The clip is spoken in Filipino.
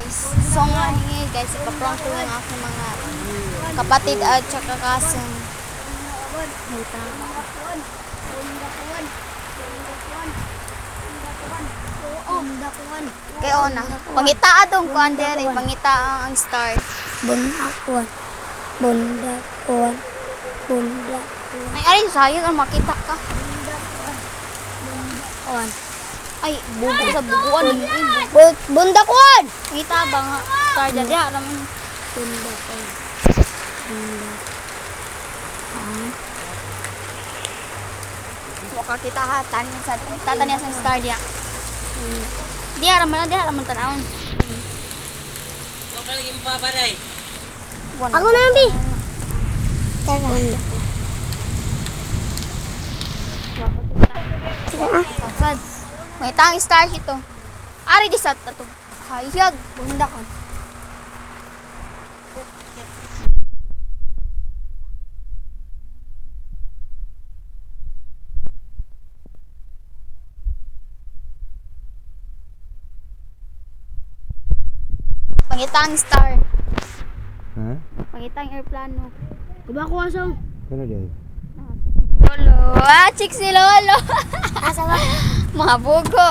So nga guys, ipaprank ko yung aking mga kapatid at saka cousin. Kaya ona, pangita atong kuan dere, pangita ang star. Bundakon. Bundakon. Bundakon. Ay, ari sayang ang makita ka. Bundakon. Ay, bugo sa buguan ni. Bundakon. Pangita ba nga star dere alam mo. Bundakon. Mukha kita ha, tanya sa star dia. Dia raman tanawon. Huwag lagi mapaparay. Ako na, Bi. Tara. Sad. May tang star ito. Ari di sa tato. Hayag. Bundakon. Pangitang star. Ha? Pangitang airplano. Kuba ko asong. Kano day? Lolo. Ah, chik si Lolo. Asa ba? Mga bugo.